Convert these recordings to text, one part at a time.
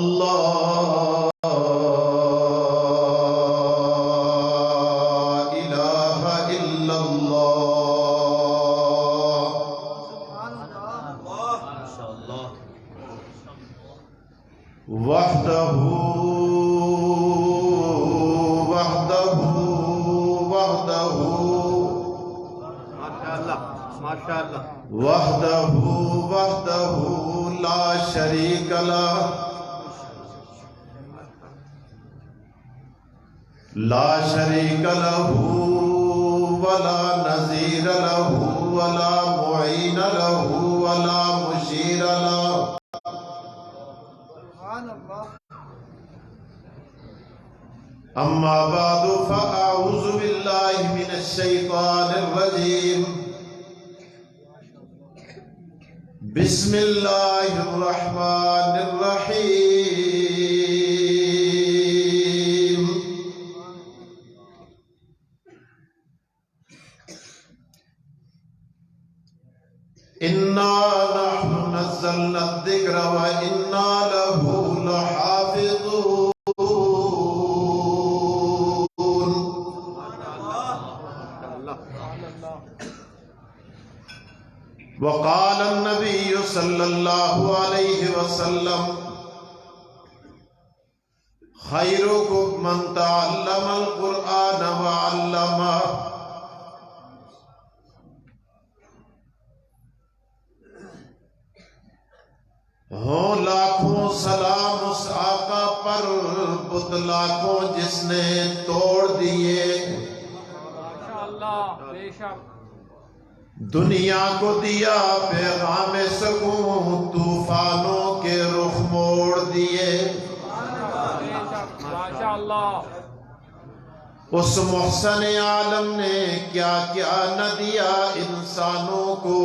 اللہ الہ الا اللہ وحدہ وحدہ وحدہ وحدہ وحدہ لا شریک لہ لا شریک لہ ولا نظیر لہ ولا معین لہ ولا مشیر لہ اما بعد فاعوذ باللہ من الشیطان الرجیم بسم اللہ الرحمن الرحیم انا نحن نزلنا الذکر وانا له لحافظون وقال النبي صلى الله عليه وسلم خيركم من تعلم القرآن وعلمه ہوں لاکھوں سلام اس آقا پر بت لاکھوں جس نے توڑ دیے دنیا کو دیا پیغام سکون طوفانوں کے رخ موڑ دیے اس محسن عالم نے کیا کیا نہ دیا انسانوں کو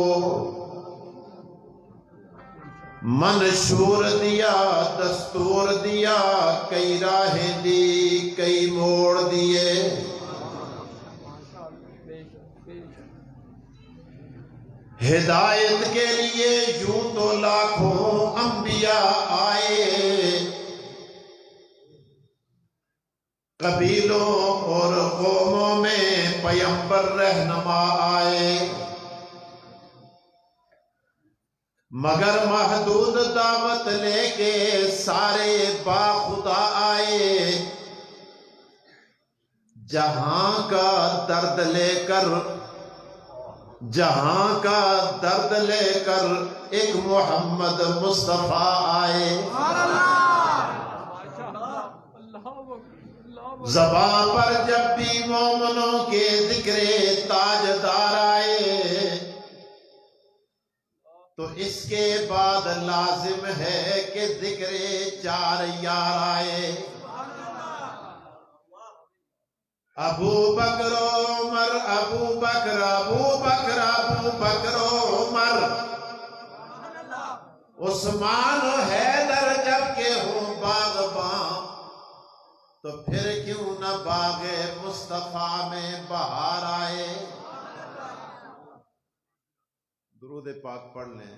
منشور دیا دستور دیا کئی راہیں دی کئی موڑ دیے ہدایت کے لیے یوں تو لاکھوں انبیاء آئے قبیلوں اور قوموں میں پیغمبر رہنما آئے مگر محدود دعوت لے کے سارے باخدا آئے جہاں کا درد لے کر ایک محمد مصطفیٰ آئے زباں پر جب بھی مومنوں کے ذکر تاجدار آئے تو اس کے بعد لازم ہے کہ ذکر چار یار آئے ابو بکر عمر ابو بکر عمر عثمان و حیدر جب کہ ہوں باغباں تو پھر کیوں نہ باغ مصطفیٰ میں بہار آئے درود پاک پڑھ لیں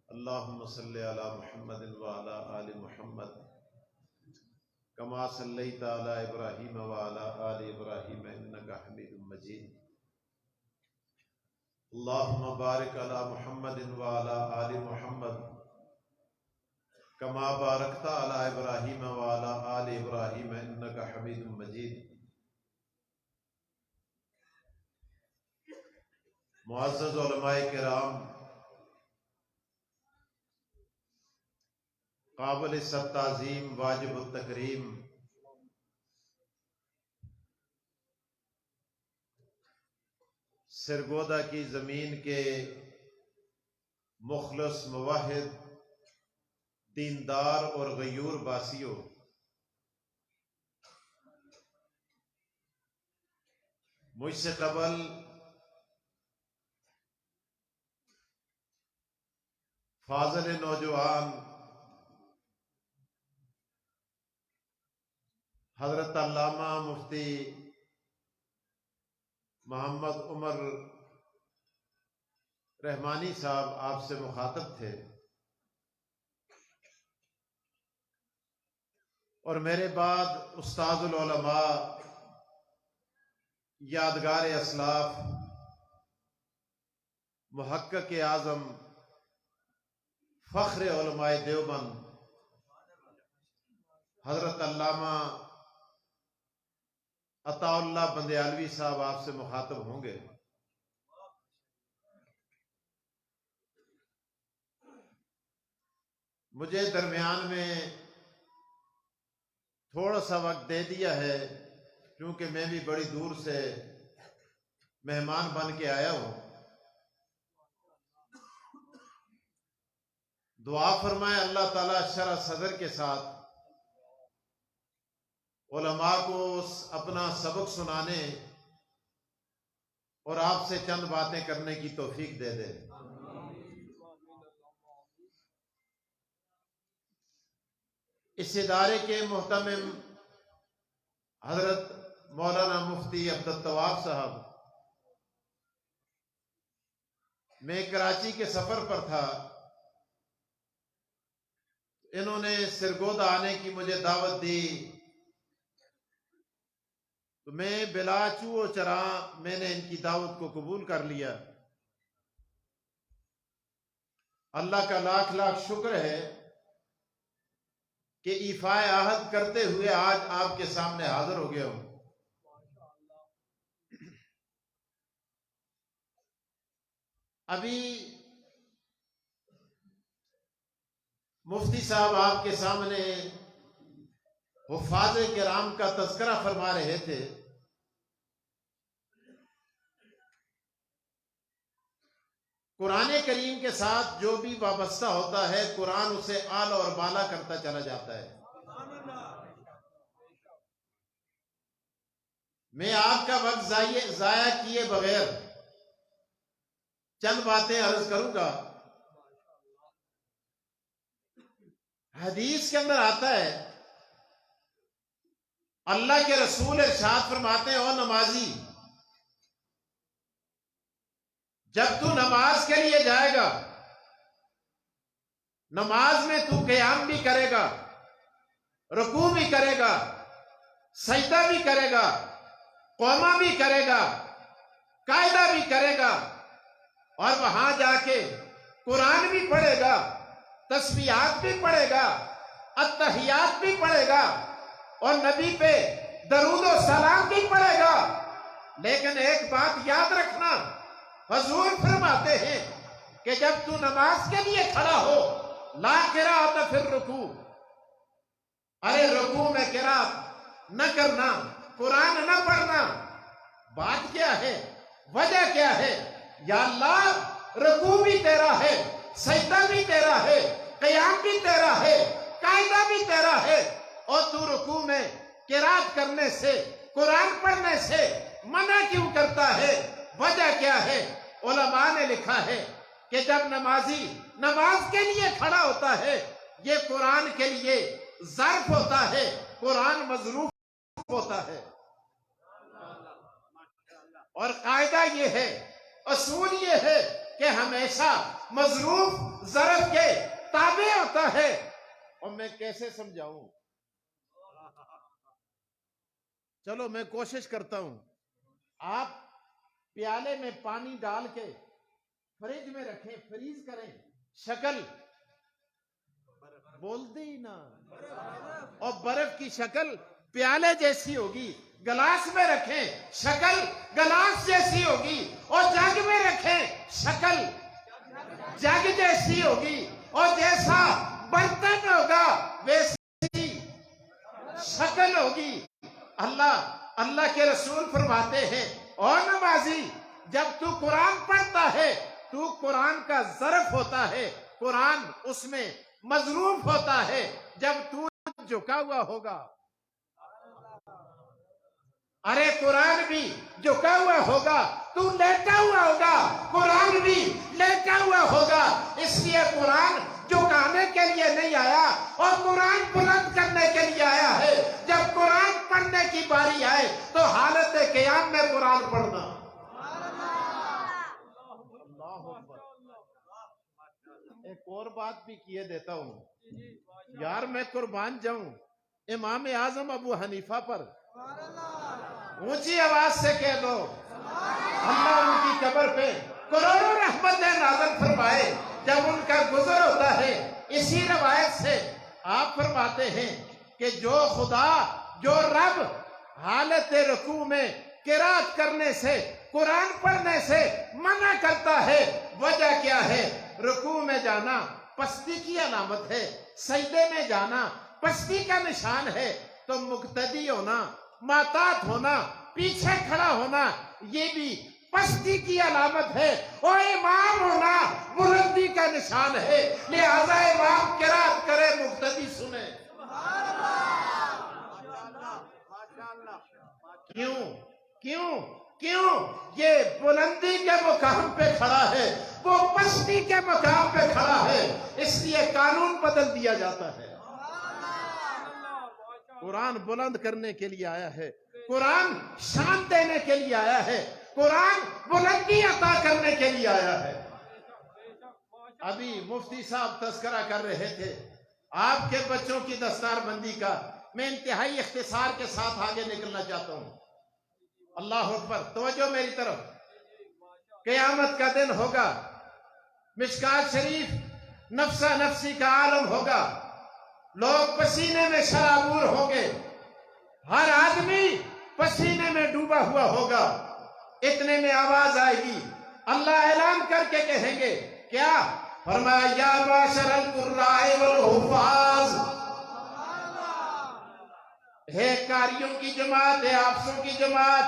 اللہم صلی علی محمد وعلی آل محمد کما صلیت علی ابراہیم وعلی آل ابراہیم انکا حمید مجید اللہم بارک علی محمد وعلی آل محمد کما بارکت علی ابراہیم وعلی آل ابراہیم انکا حمید مجید معزز علماء کرام قابل تعظیم واجب التکریم سرگودا کی زمین کے مخلص موحد دیندار اور غیور باسیوں مجھ سے قبل فاضل نوجوان حضرت علامہ مفتی محمد عمر رحمانی صاحب آپ سے مخاطب تھے اور میرے بعد استاد العلماء، یادگار اسلاف، محقق اعظم، فخر علماء دیوبند حضرت علامہ عطا اللہ بندیالوی صاحب آپ سے مخاطب ہوں گے۔ مجھے درمیان میں تھوڑا سا وقت دے دیا ہے کیونکہ میں بھی بڑی دور سے مہمان بن کے آیا ہوں۔ دعا فرمائے اللہ تعالیٰ شرح صدر کے ساتھ علماء کو اپنا سبق سنانے اور آپ سے چند باتیں کرنے کی توفیق دے دے۔ اس ادارے کے محتمم حضرت مولانا مفتی عبدالتواب صاحب، میں کراچی کے سفر پر تھا، انہوں نے سرگودا آنے کی مجھے دعوت دی تو میں بلا چو چرا میں نے ان کی دعوت کو قبول کر لیا۔ اللہ کا لاکھ لاکھ شکر ہے کہ ایفائے عہد کرتے ہوئے آج آپ کے سامنے حاضر ہو گیا ہوں۔ ابھی مفتی صاحب آپ کے سامنے حفاظ کرام کا تذکرہ فرما رہے تھے۔ قرآن کریم کے ساتھ جو بھی وابستہ ہوتا ہے قرآن اسے اعلی اور بالا کرتا چلا جاتا ہے۔ میں آپ کا وقت ضائع کیے بغیر چند باتیں عرض کروں گا۔ حدیث کے اندر آتا ہے، اللہ کے رسول ارشاد فرماتے ہیں، او نمازی، جب تو نماز کے لیے جائے گا، نماز میں تو قیام بھی کرے گا، رکوع بھی کرے گا، سجدہ بھی کرے گا، قوما بھی کرے گا، قاعدہ بھی کرے گا، اور وہاں جا کے قرآن بھی پڑھے گا، تسبیحات بھی پڑھے گا، التحیات بھی پڑھے گا، اور نبی پہ درود و سلام بھی پڑھے گا۔ لیکن ایک بات یاد رکھنا، حضور فرماتے ہیں کہ جب تو نماز کے لیے کھڑا ہو، لا قراءۃ فی الرکوع، ارے رکوع میں قراءت نہ کرنا، قرآن نہ پڑھنا۔ بات کیا ہے؟ وجہ کیا ہے؟ یا اللہ رکوع بھی تیرا ہے، سجدہ بھی تیرا ہے، قیام بھی تیرا ہے، قاعدہ بھی تیرا ہے، اور تو رکوع میں قراءت کرنے سے، قرآن پڑھنے سے منع کیوں کرتا ہے؟ وجہ کیا ہے؟ علماء نے لکھا ہے کہ جب نمازی نماز کے لیے کھڑا ہوتا ہے، یہ قرآن کے لیے ظرف ہوتا ہے، قرآن مظروف ہوتا ہے۔ اور قاعدہ یہ ہے، اصول یہ ہے کہ ہمیشہ مظروف ظرف کے تابع ہوتا ہے۔ اور میں کیسے سمجھاؤں؟ چلو میں کوشش کرتا ہوں۔ آپ پیالے میں پانی ڈال کے فریج میں رکھیں، فریز کریں، شکل بولتے ہی نا، اور برف کی شکل پیالے جیسی ہوگی۔ گلاس میں رکھیں، شکل گلاس جیسی ہوگی، اور جگ میں رکھیں، شکل جگ جیسی ہوگی، اور جیسا برتن ہوگا ویسی شکل ہوگی۔ اللہ کے رسول فرماتے ہیں، اور نمازی جب تو قرآن پڑھتا ہے تو قرآن کا ظرف ہوتا ہے، قرآن اس میں مظروف ہوتا ہے۔ جب تو جھکا ہوا ہوگا، ارے قرآن بھی جھکا ہوا ہوگا، تو لیٹا ہوا ہوگا، قرآن بھی لیٹا ہوا ہوگا۔ اس لیے قرآن جھکانے کے لیے نہیں آیا، اور قرآن بلند کرنے کے لیے آیا ہے۔ جب قرآن پڑھنے کی باری آئے تو حالت قیام میں قرآن پڑھنا۔ ایک اور بات بھی کیے دیتا ہوں، یار میں قربان جاؤں، امام اعظم ابو حنیفہ پر اونچی آواز سے کہہ دو اللہ ان کی قبر پہ کروڑوں رحمتیں نازل فرمائے جب ان کا گزر ہوتا ہے۔ اسی روایت سے آپ فرماتے ہیں کہ جو خدا جو رب حالت رکوع میں قرات کرنے سے قرآن پڑھنے سے منع کرتا ہے، وجہ کیا ہے؟ رکوع میں جانا پستی کی علامت ہے، سجدے میں جانا پستی کا نشان ہے، تو مقتدی ہونا، ماتات ہونا، پیچھے کھڑا ہونا یہ بھی پستی کی علامت ہے، اور امام ہونا بلندی کا نشان ہے، لہذا امام قرات کرے مقتدی سنے۔ کیوں کیوں کیوں؟ یہ بلندی کے مقام پہ کھڑا ہے، وہ پستی کے مقام پہ کھڑا ہے، اس لیے قانون بدل دیا جاتا ہے۔ قرآن بلند کرنے کے لیے آیا ہے، قرآن شان دینے کے لیے آیا ہے، قرآن بلندی عطا کرنے کے لیے آیا ہے۔ ابھی مفتی صاحب تذکرہ کر رہے تھے آپ کے بچوں کی دستار بندی کا، میں انتہائی اختصار کے ساتھ آگے نکلنا چاہتا ہوں۔ اللہ اکبر، توجہ میری طرف۔ قیامت کا دن ہوگا، مشکات شریف نفسا نفسی کا عالم ہوگا، لوگ پسینے میں شرابور ہوں گے، ہر آدمی پسینے میں ڈوبا ہوا ہوگا۔ اتنے میں آواز آئے گی، اللہ اعلان کر کے کہیں گے کیا؟ فرمایا یا معاشر القراء والحفاظ، ہے قاریوں کی جماعت، ہے حافظوں کی جماعت۔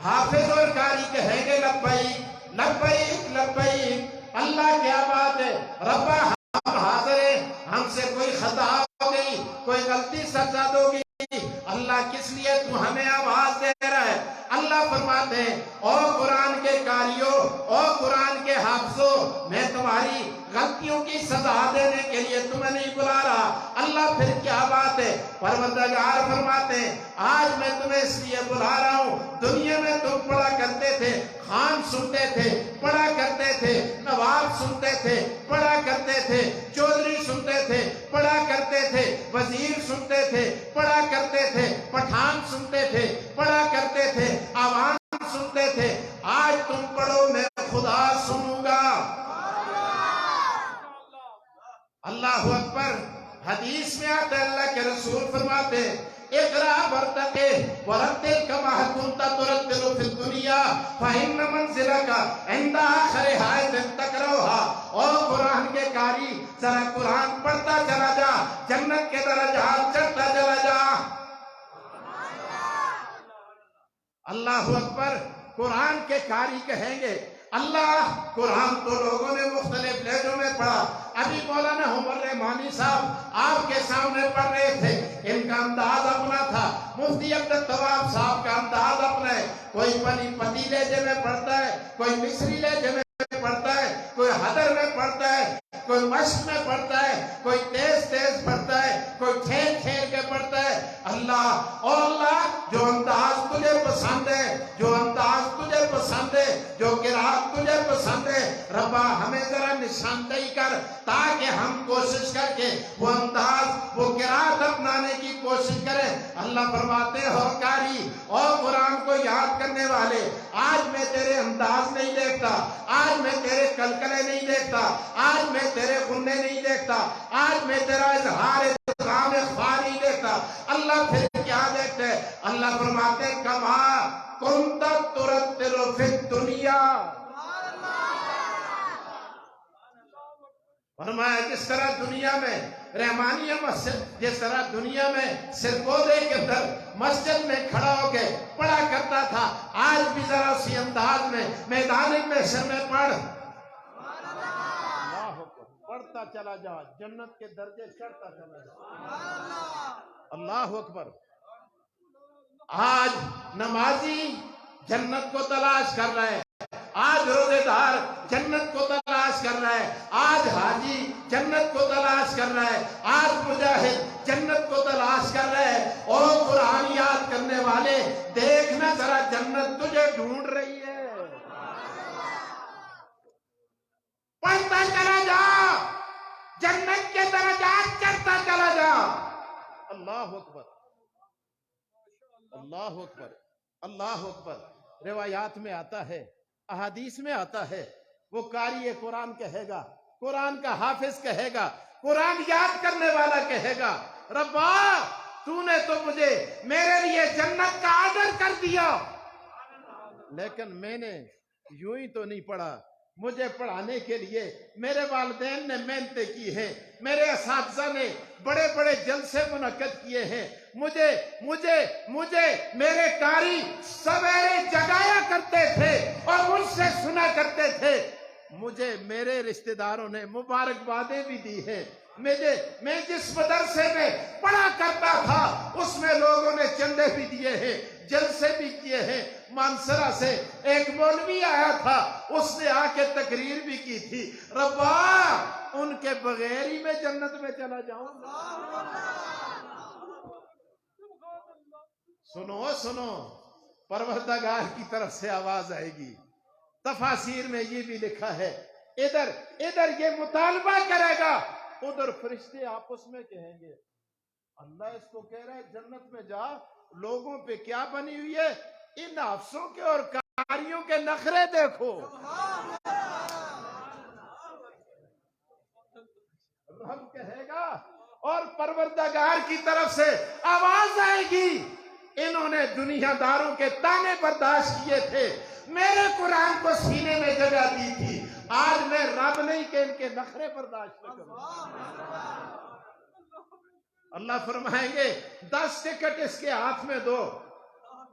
حافظ اور قاری کہیں گے لبیک لبیک لبیک، اللہ کیا بات ہے ربا ہم حاضر ہیں، ہم سے کوئی خطا ہو گئی، کوئی غلطی سرزد ہو گئی، اللہ کس لیے تو ہمیں آواز دے رہا ہے؟ اللہ فرماتے ہیں او قرآن کے قاریوں، او قرآن کے حافظوں، میں تمہاری غلطیوں کی سزا دینے کے لیے تمہیں نہیں بلا رہا۔ اللہ پھر کیا بات ہے؟ پروردگار فرماتے ہیں آج میں تمہیں اس لیے بلا رہا ہوں، دنیا میں تم پڑھا کرتے تھے، خان سنتے تھے، پڑھا کرتے تھے، نواب سنتے تھے، پڑھا کرتے تھے، چودھری سنتے تھے، پڑھا کرتے تھے، وزیر سنتے تھے، پڑھا کرتے تھے، پٹھان سنتے تھے، پڑھا کرتے تھے، عوام سنتے تھے۔ آج تم پڑھو میں خدا سنوں گا۔ اللہ اکبر۔ حدیث میں آتا ہے اللہ کے رسول فرماتے ہیں اقرا برتقے ورتل کما كنت ترتل في الدنيا فإن منزلك عند آخر آیت تقرأها۔ اور قرآن کے قاری ذرا قرآن پڑھتا چلا جا، جنت کے درجات چڑھتا چلا جا۔ اللہ اکبر۔ قرآن کے قاری کہیں گے اللہ قرآن تو لوگوں نے مختلف لہجوں میں پڑھا، ابھی مولانا عمر رحمانی صاحب آپ کے سامنے پڑھ رہے تھے، ان کا انداز اپنا تھا، مفتی عبدالتواب صاحب کا انداز اپنا ہے، کوئی پنی پتی لہجے میں پڑھتا ہے، کوئی مصری لہجے میں پڑھتا ہے، کوئی حدر میں پڑھتا ہے، کوئی مشق میں پڑھتا ہے، کوئی تیز تیز پڑھتا ہے، کوئی کھیل کھیل کے پڑھتا ہے۔ اللہ اور اللہ جو انداز تجھے پسند ہے، جو انداز تجھے پسند ہے، جو قرات تجھے پسند ہے، ربا ہمیں ذرا نشاندہی کر تاکہ ہم کوشش کر کے وہ انداز وہ قرات اپنانے کی کوشش کریں۔ اللہ فرماتے ہو قاری اور قرآن کو یاد کرنے والے، آج میں تیرے انداز نہیں دیکھتا، آج میں تیرے کلکلے نہیں دیکھتا، آج میں تیرے غنّے نہیں دیکھتا، آج میں تیرا اظہار ادغام اخفا نہیں دیکھتا۔ اللہ پھر کیا دیکھتے ہیں؟ اللہ فرماتے ہیں کما کنت ترتل فی الدنیا، فرمایا جس طرح دنیا میں رحمانیہ مسجد، جس طرح دنیا میں سرگودے کے اندر مسجد میں کھڑا ہو کے پڑھا کرتا تھا، آج بھی ذرا اسی انداز میں میدان محشر میں پڑھ، پڑھتا چلا جا، جنت کے درجے چڑھتا چلا جا۔ اللہ اکبر۔ آج نمازی جنت کو تلاش کر رہا ہے، آج روزے دار جنت کو تلاش کر رہا ہے، آج حاجی جنت کو تلاش کر رہا ہے، آج مجاہد جنت کو تلاش کر رہا ہے۔ اور قرآن یاد کرنے والے دیکھنا ذرا جنت تجھے ڈھونڈ رہی ہے، پڑھتا چلا جا، جنت کے درجات چڑھتا چلا جا۔ اللہ اکبر، اللہ اکبر، اللہ اکبر۔ روایات میں آتا ہے، احادیث میں آتا ہے، وہ قاری قرآن کہے گا، قرآن کا حافظ کہے گا، قرآن یاد کرنے والا کہے گا، ربا تو نے تو مجھے میرے لیے جنت کا آرڈر کر دیا، لیکن میں نے یوں ہی تو نہیں پڑھا، مجھے پڑھانے کے لیے میرے والدین نے محنتیں کی ہیں، میرے اساتذہ نے بڑے بڑے جلسے منعقد کیے ہیں، مجھے میرے قاری سویرے جگایا کرتے تھے اور مجھ سے سنا کرتے تھے، مجھے میرے رشتہ داروں نے مبارکبادیں بھی دی ہیں، میں جس مدرسے میں پڑھا کرتا تھا اس میں لوگوں نے چندے بھی دیے ہیں، جلسے بھی کیے ہیں۔ مانسرا سے ایک مولوی آیا تھا، اس نے آ کے تقریر بھی کی تھی، ربا ان کے بغیر ہی میں جنت میں چلا جاؤں۔ سنو پروردگار کی طرف سے آواز آئے گی، تفاسیر میں یہ بھی لکھا ہے، ادھر یہ مطالبہ کرے گا، ادھر فرشتے آپس میں کہیں گے، اللہ اس کو کہہ رہا ہے جنت میں جا، لوگوں پہ کیا بنی ہوئی ہے، ان افسوں کے اور کاریوں کے نخرے دیکھو۔ رب کہے گا اور پروردگار کی طرف سے آواز آئے گی، انہوں نے دنیا داروں کے تانے برداشت کیے تھے، میرے قرآن کو سینے میں جگہ دی تھی، آج میں رب نہیں کہ ان کے نخرے برداشت نہ کروں۔ اللہ فرمائیں گے 10 ٹکٹ اس کے ہاتھ میں دو،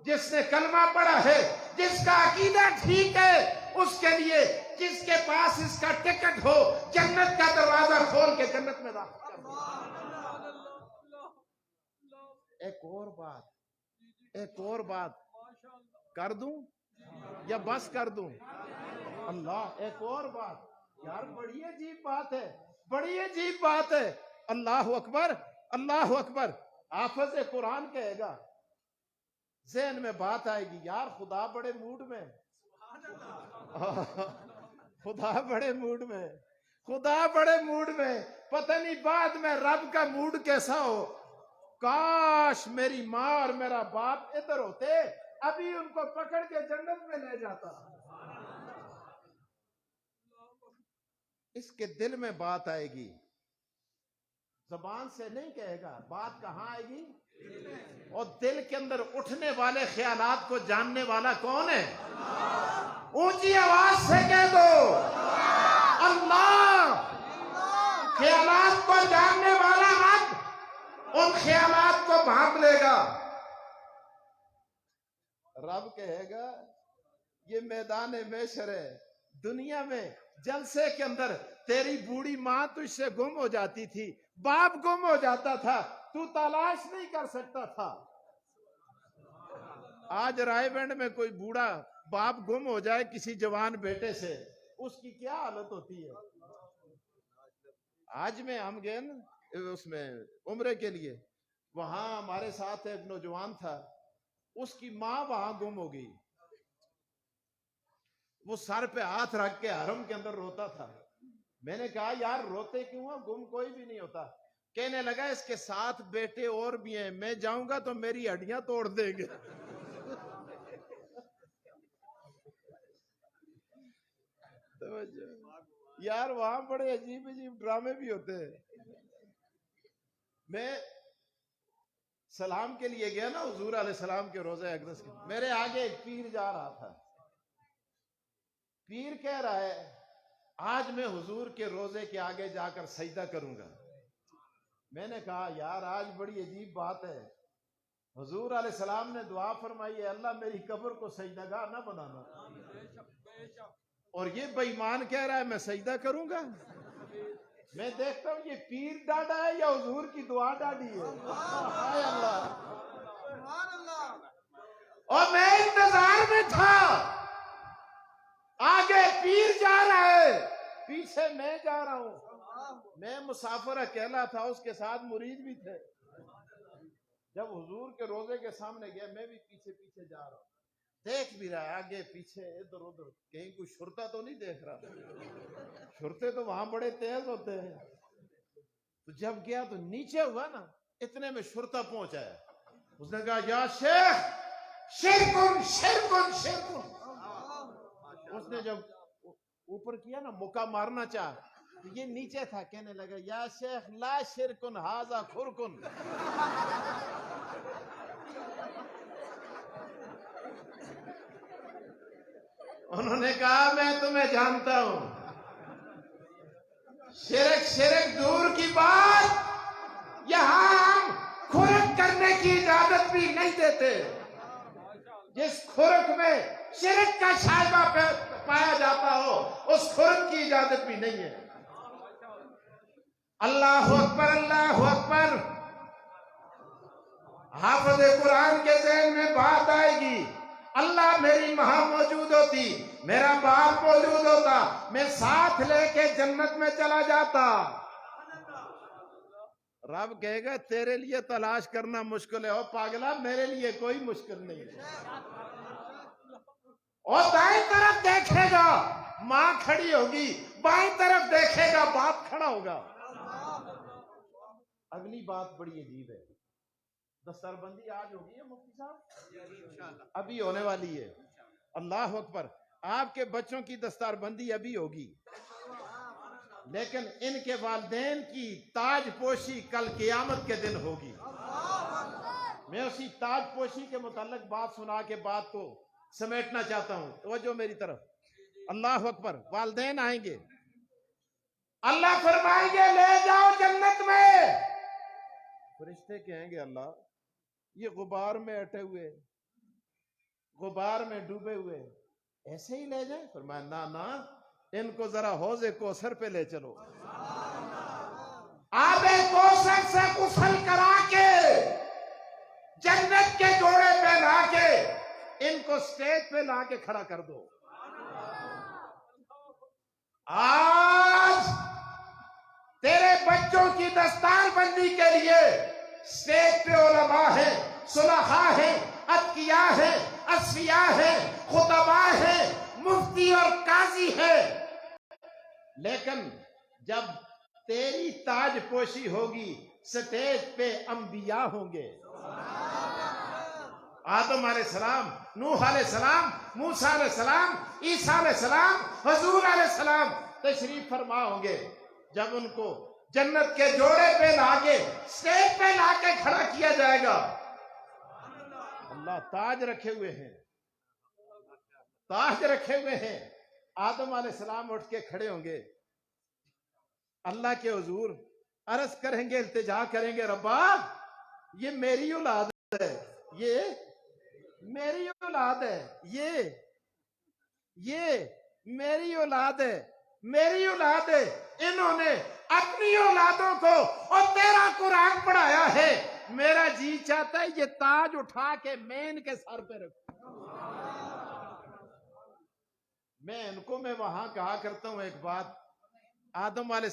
جس نے کلمہ پڑھا ہے، جس کا عقیدہ ٹھیک ہے، اس کے لیے جس کے پاس اس کا ٹکٹ ہو، جنت کا دروازہ کھول کے جنت میں داخل کر دو۔ ایک اور بات کر دوں یا بس کر دوں؟ اللہ ایک اور بات، یار بڑی عجیب بات ہے، بڑی عجیب بات ہے، اللہ اکبر، اللہ اکبر۔ حافظ قرآن کہے گا، ذہن میں بات آئے گی، یار خدا بڑے موڈ میں، خدا بڑے موڈ میں، خدا بڑے موڈ میں، پتہ نہیں بعد میں رب کا موڈ کیسا ہو، کاش میری ماں اور میرا باپ ادھر ہوتے، ابھی ان کو پکڑ کے جنت میں لے جاتا۔ اس کے دل میں بات آئے گی، زبان سے نہیں کہے گا، بات کہاں آئے گی؟ اور دل کے اندر اٹھنے والے خیالات کو جاننے والا کون ہے؟ اونچی آواز سے کہہ دو، اللہ۔ خیالات کو جاننے والا رب ان خیالات کو بھانپ لے گا۔ رب کہے گا یہ میدان محشر ہے، دنیا میں جلسے کے اندر تیری بوڑھی ماں تجھ سے گم ہو جاتی تھی، باپ گم ہو جاتا تھا، تو تلاش نہیں کر سکتا تھا۔ آج رائے بینڈ میں کوئی بوڑھا باپ گم ہو جائے کسی جوان بیٹے سے، اس کی کیا حالت ہوتی ہے؟ آج میں ہم گئے اس میں عمرے کے لیے، وہاں ہمارے ساتھ ایک نوجوان تھا، اس کی ماں وہاں گم ہو گئی، وہ سر پہ ہاتھ رکھ کے حرم کے اندر روتا تھا۔ میں نے کہا یار روتے کیوں ہیں، گم کوئی بھی نہیں ہوتا۔ کہنے لگا اس کے ساتھ بیٹے اور بھی ہیں، میں جاؤں گا تو میری ہڈیاں توڑ دیں گے۔ یار وہاں بڑے عجیب عجیب ڈرامے بھی ہوتے ہیں۔ میں سلام کے لیے گیا نا حضور علیہ السلام کے روزہ اقدس کے، میرے آگے ایک پیر جا رہا تھا، پیر کہہ رہا ہے آج میں حضور کے روزے کے آگے جا کر سجدہ کروں گا۔ میں نے کہا یار آج بڑی عجیب بات ہے، حضور علیہ السلام نے دعا فرمائی ہے اللہ میری قبر کو سجدہ گاہ نہ بنانا، اور یہ بے ایمان کہہ رہا ہے میں سجدہ کروں گا۔ میں دیکھتا ہوں یہ پیر ڈاڈا ہے یا حضور کی دعا ڈاڈی ہے؟ ہائے اللہ۔ اور میں انتظار میں تھا، آگے پیر جا رہا ہے، پیچھے میں جا رہا ہوں، میں مسافر اکیلا تھا، اس کے ساتھ مرید بھی تھے۔ جب حضور کے روزے کے سامنے گیا میں بھی پیچھے پیچھے جا رہا ہوں، دیکھ بھی رہا ہے آگے پیچھے ادھر ادھر، کہیں کوئی شرطا تو نہیں دیکھ رہا، شرطے تو وہاں بڑے تیز ہوتے ہیں۔ تو جب گیا تو نیچے ہوا نا، اتنے میں شرطہ پہنچا ہے. اس نے کہا یا شیخ شرکن شرکن شرکن. اس نے جب اوپر کیا نا مکہ مارنا چاہ تو یہ نیچے تھا, کہنے لگا یا شیخ لا شرکن ہاذا خرکن. انہوں نے کہا میں تمہیں جانتا ہوں, شرک شرک دور کی بات, یہاں ہم خرک کرنے کی اجازت بھی نہیں دیتے. جس خرک میں شرک کا شائبہ پایا جاتا ہو اس خرک کی اجازت بھی نہیں ہے. اللہ اکبر اللہ اکبر. حافظ قرآن کے ذہن میں بات آئے گی, اللہ میری ماں موجود ہوتی, میرا باپ موجود ہوتا, میں ساتھ لے کے جنت میں چلا جاتا. رب کہے گا تیرے لیے تلاش کرنا مشکل ہے, او پاگلا میرے لیے کوئی مشکل نہیں ہے. اور دائیں طرف دیکھے گا ماں کھڑی ہوگی, بائیں طرف دیکھے گا باپ کھڑا ہوگا. اگلی بات بڑی عجیب ہے, دستار بندی آج ہوگی ہے مفتی صاحب, ابھی ہونے والی ہے. اللہ اکبر. آپ کے بچوں کی دستار بندی ابھی ہوگی, لیکن ان کے والدین کی تاج پوشی کل قیامت کے دن ہوگی. میں اسی تاج پوشی کے متعلق بات سنا کے بات کو سمیٹنا چاہتا ہوں. توجہ میری طرف. اللہ اکبر. والدین آئیں گے, اللہ فرمائیں گے لے جاؤ جنت میں. فرشتے کہیں گے اللہ یہ غبار میں اٹے ہوئے, غبار میں ڈوبے ہوئے, ایسے ہی لے جائیں؟ فرمایا نا نا, ان کو ذرا حوض کوثر پہ لے چلو, آب کوثر سے غسل کرا کے جنت کے جوڑے پہ لا کے ان کو سٹیج پہ لا کے کھڑا کر دو. آج تیرے بچوں کی دستار بندی کے لیے سٹیج پہ علماء ہیں, صلحاء ہیں, اتقیاء ہیں, اصفیاء ہیں, خطباء ہیں, مفتی اور قاضی ہیں. لیکن جب تیری تاج پوشی ہوگی سٹیج پہ انبیاء ہوں گے. آدم علیہ السلام, نوح علیہ السلام, موسیٰ علیہ السلام, عیسیٰ علیہ السلام, حضور علیہ السلام تشریف فرما ہوں گے. جب ان کو جنت کے جوڑے پہ لا کے سٹیج پہ لا کے کھڑا کیا جائے گا, اللہ تاج رکھے ہوئے ہیں, تاج رکھے ہوئے ہیں. آدم علیہ السلام اٹھ کے کھڑے ہوں گے, اللہ کے حضور عرض کریں گے, التجا کریں گے, ربا یہ میری اولاد ہے, یہ میری اولاد ہے, یہ میری اولاد ہے, میری اولاد ہے. انہوں نے اپنی اولادوں کو اور تیرا قرآن پڑھایا ہے, میرا جی چاہتا ہے یہ تاج اٹھا کے میں ان کے سر پہ رکھوں. میں وہاں کہا کرتا ہوں ایک بات. آدم علیہ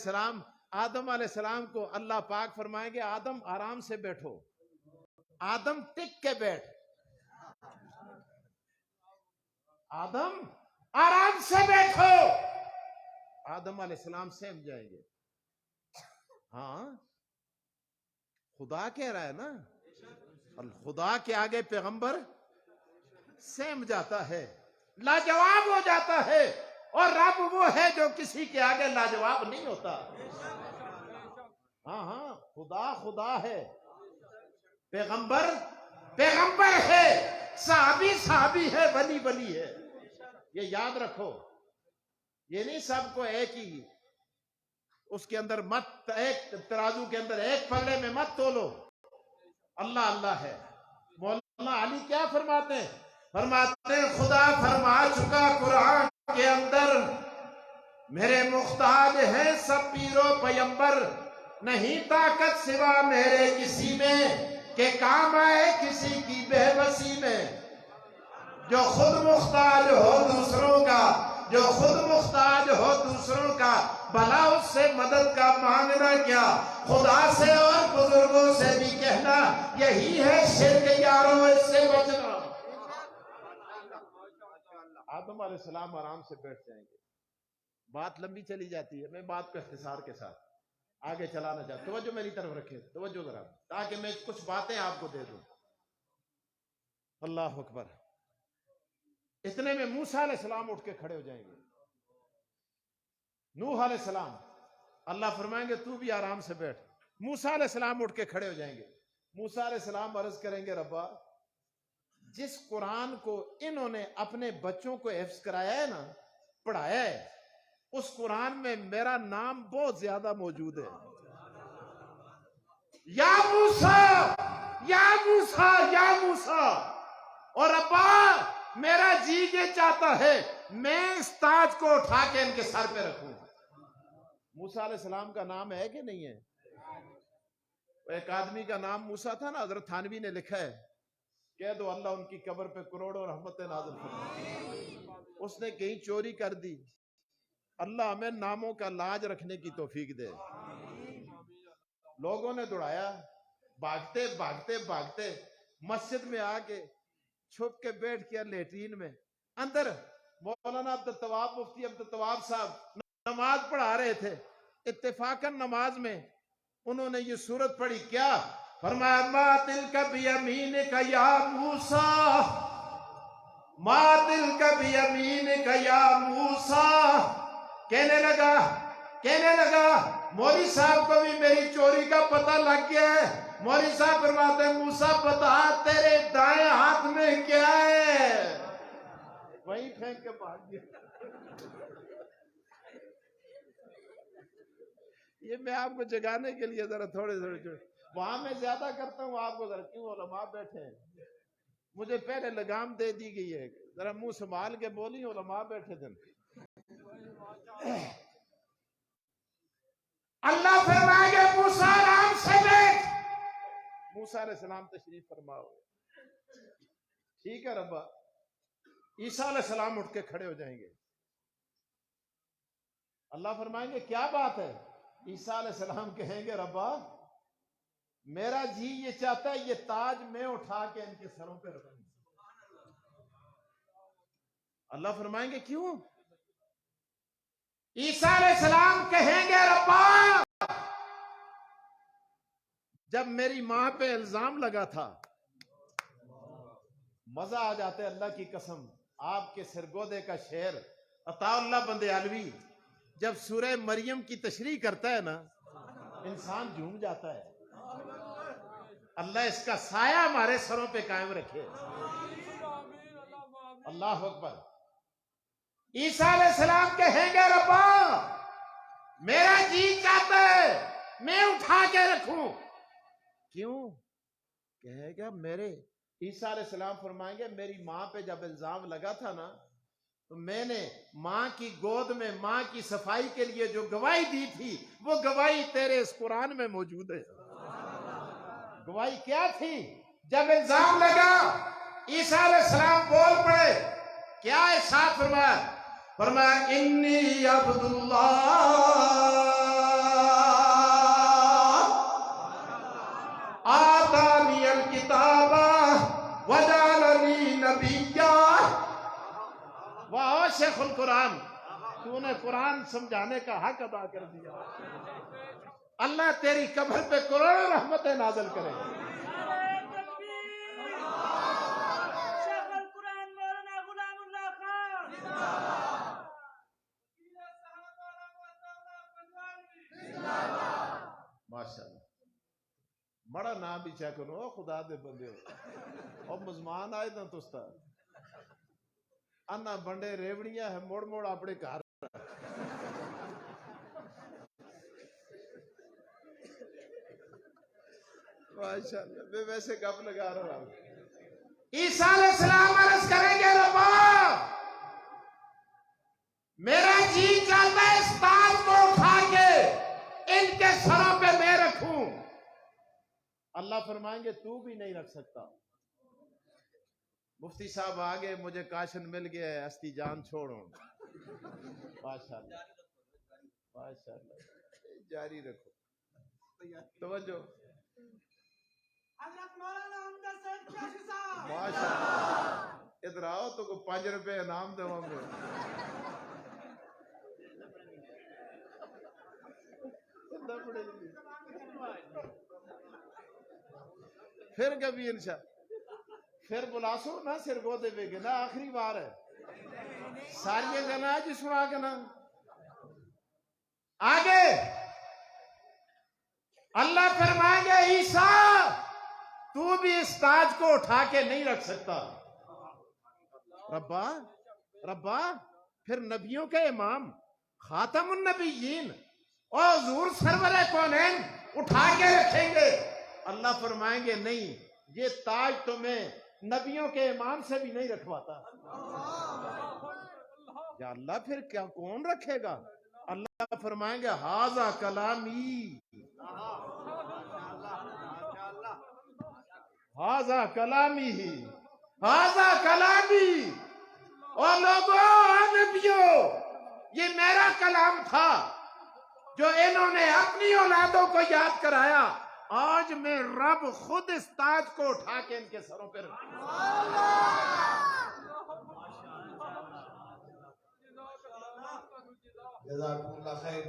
السلام کو اللہ پاک فرمائیں گے آدم آرام سے بیٹھو, آدم ٹک کے بیٹھ, آدم آرام سے بیٹھو. آدم علیہ السلام سہم جائیں گے. ہاں خدا کہہ رہا ہے نا, خدا کے آگے پیغمبر سہم جاتا ہے, لاجواب ہو جاتا ہے, اور رب وہ ہے جو کسی کے آگے لاجواب نہیں ہوتا. ہاں خدا ہے, پیغمبر ہے, صحابی ہے, ولی ہے. یہ یاد رکھو, یہ نہیں سب کو ایک ہی اس کے اندر مت, ایک ترازو کے اندر ایک پلڑے میں مت تولو. اللہ ہے. مولانا علی کیا فرماتے ہیں؟ فرماتے ہیں خدا فرما چکا قرآن کے اندر, میرے محتاج ہیں سب پیر و پیمبر, نہیں طاقت سوا میرے کسی میں کہ کام آئے کسی کی بے بسی میں. جو خود محتاج ہو دوسروں کا بھلا اس سے مدد کا مانگنا کیا, خدا سے اور بزرگوں سے بھی کہنا یہی ہے شرک یاروں, اس سے بچنا. آدم علیہ السلام آرام سے بیٹھ جائیں گے. بات لمبی چلی جاتی ہے, میں بات کو اختصار کے ساتھ. آگے چلانا چاہتا. توجہ میری طرف رکھے, توجہ ذرا, تاکہ میں کچھ باتیں آپ کو دے دوں. اللہ اکبر. اتنے میں موسیٰ علیہ السلام اٹھ کے کھڑے ہو جائیں گے. نوح علیہ السلام, اللہ فرمائیں گے تو بھی آرام سے بیٹھ. موسیٰ علیہ السلام اٹھ کے کھڑے ہو جائیں گے. موسیٰ علیہ السلام عرض کریں گے ربا جس قرآن کو انہوں نے اپنے بچوں کو حفظ کرایا ہے نا, پڑھایا ہے, اس قرآن میں میرا نام بہت زیادہ موجود ہے. یا موسیٰ یا موسیٰ یا موسیٰ. اور ربا میرا جی یہ چاہتا ہے میں اس تاج کو اٹھا کے ان کے سر پہ رکھوں. موسیٰ علیہ السلام کا نام ہے کہ نہیں ہے؟ ایک آدمی کا نام موسیٰ تھا نا, حضرت تھانوی نے لکھا ہے, کہہ دو اللہ ان کی قبر پہ کروڑوں رحمتیں نازل فرمائے. اس نے کہیں چوری کر دی, اللہ ہمیں ناموں کا لاج رکھنے کی توفیق دے. لوگوں نے دوڑایا, بھاگتے بھاگتے بھاگتے مسجد میں آ کے چھپ کے بیٹھ کیا لیٹرین میں. اندر مولانا عبدالتواب, مفتی عبدالتواب صاحب نماز پڑھا رہے تھے. اتفاقاً نماز میں انہوں نے یہ سورت پڑھی. کیا فرمایا؟ ما تلک بیمینک یا موسیٰ, ما تلک بیمینک یا موسیٰ. کہنے لگا مولوی صاحب کو بھی میری چوری کا پتہ لگ گیا ہے. مولوی صاحب فرماتے ہیں موسیٰ بتا تیرے دائیں ہاتھ میں کیا ہے؟ وہیں پھینک کے بھاگ گیا. یہ میں آپ کو جگانے کے لیے ذرا تھوڑے وہاں میں زیادہ کرتا ہوں آپ کو ذرا, کیوں علماء بیٹھے ہیں, مجھے پہلے لگام دے دی گئی ہے, ذرا منہ سنبھال کے بولی, علماء بیٹھے تھے. اللہ فرمائے گا موسیٰ آرام سے بیٹھ. موسیٰ علیہ السلام تشریف فرماؤ. ٹھیک ہے ربا. عیسیٰ علیہ السلام اٹھ کے کھڑے ہو جائیں گے. اللہ فرمائیں گے کیا بات ہے؟ عیسیٰ علیہ السلام کہیں گے ربا میرا جی یہ چاہتا ہے یہ تاج میں اٹھا کے ان کے سروں پہ رکھوں. اللہ فرمائیں گے کیوں؟ عیسیٰ علیہ السلام کہیں گے ربا جب میری ماں پہ الزام لگا تھا, مزہ آ جاتا ہے اللہ کی قسم. آپ کے سرگودے کا شعر عطا اللہ بندیالوی جب سورہ مریم کی تشریح کرتا ہے نا, انسان جھوم جاتا ہے. اللہ اس کا سایہ ہمارے سروں پہ قائم رکھے. اللہ اکبر. عیسیٰ علیہ السلام کہیں گے ربا میرا جی چاہتا ہے میں اٹھا کے رکھوں. کیوں؟ کہے گا میرے. عیسیٰ علیہ السلام فرمائیں گے میری ماں پہ جب الزام لگا تھا نا تو میں نے ماں کی گود میں ماں کی صفائی کے لیے جو گواہی دی تھی وہ گواہی تیرے اس قرآن میں موجود ہے. گواہی کیا تھی؟ جب الزام لگا عیسیٰ علیہ السلام بول پڑے. کیا ارشاد فرمایا؟ فرمایا انی عبداللہ آتانی الکتاب وجعلنی نبیا. واہ شیخ القرآن, تو نے قرآن سمجھانے کا حق ادا کر دیا. اللہ تیری قبر پہ کروڑوں رحمتیں نازل کرے. ماشاءاللہ. بڑا نام بھی چاہ کرو خدا دے بندے ہو. اور مزمان آئے نا تستا انا بنڈے ریوڑیاں ہے موڑ موڑ اپنے گھر. ماشاءاللہ میں ویسے گپ لگا رہا ہوں. عیسیٰ علیہ السلام عرض کریں گے ربا میرا جی چاہتا ہے اس تاج کو اٹھا کے ان کے سروں پہ میں رکھوں. اللہ فرمائیں گے تو بھی نہیں رکھ سکتا. مفتی صاحب آگے مجھے کاشن مل گیا ہے, ہستی جان چھوڑو. ماشاءاللہ ماشاءاللہ جاری رکھو. توجہ. ماشاءاللہ ادھر آؤ تو کو 5 روپے انعام دوں گے. پھر کبھی انشاء پھر بلا سو نا سر کو دے بے گنا آخری بار ہے ساری گنا جی سنا گنا آگے اللہ فرمائیں گے عیسیٰ تو بھی اس تاج کو اٹھا کے نہیں رکھ سکتا ربا پھر نبیوں کے امام خاتم النبیین اور حضور سرور کونین اٹھا کے رکھیں گے اللہ فرمائیں گے نہیں یہ تاج تمہیں نبیوں کے امام سے بھی نہیں رکھواتا یا اللہ پھر کیا کون رکھے گا اللہ فرمائیں گے ھذا کلامی ھذا کلامی ھذا کلامی اور لوگوں نبیوں یہ میرا کلام تھا جو انہوں نے اپنی اولادوں کو یاد کرایا آج میں رب خود اس تاج کو اٹھا کے ان کے سروں پہ جزاکم اللہ خیر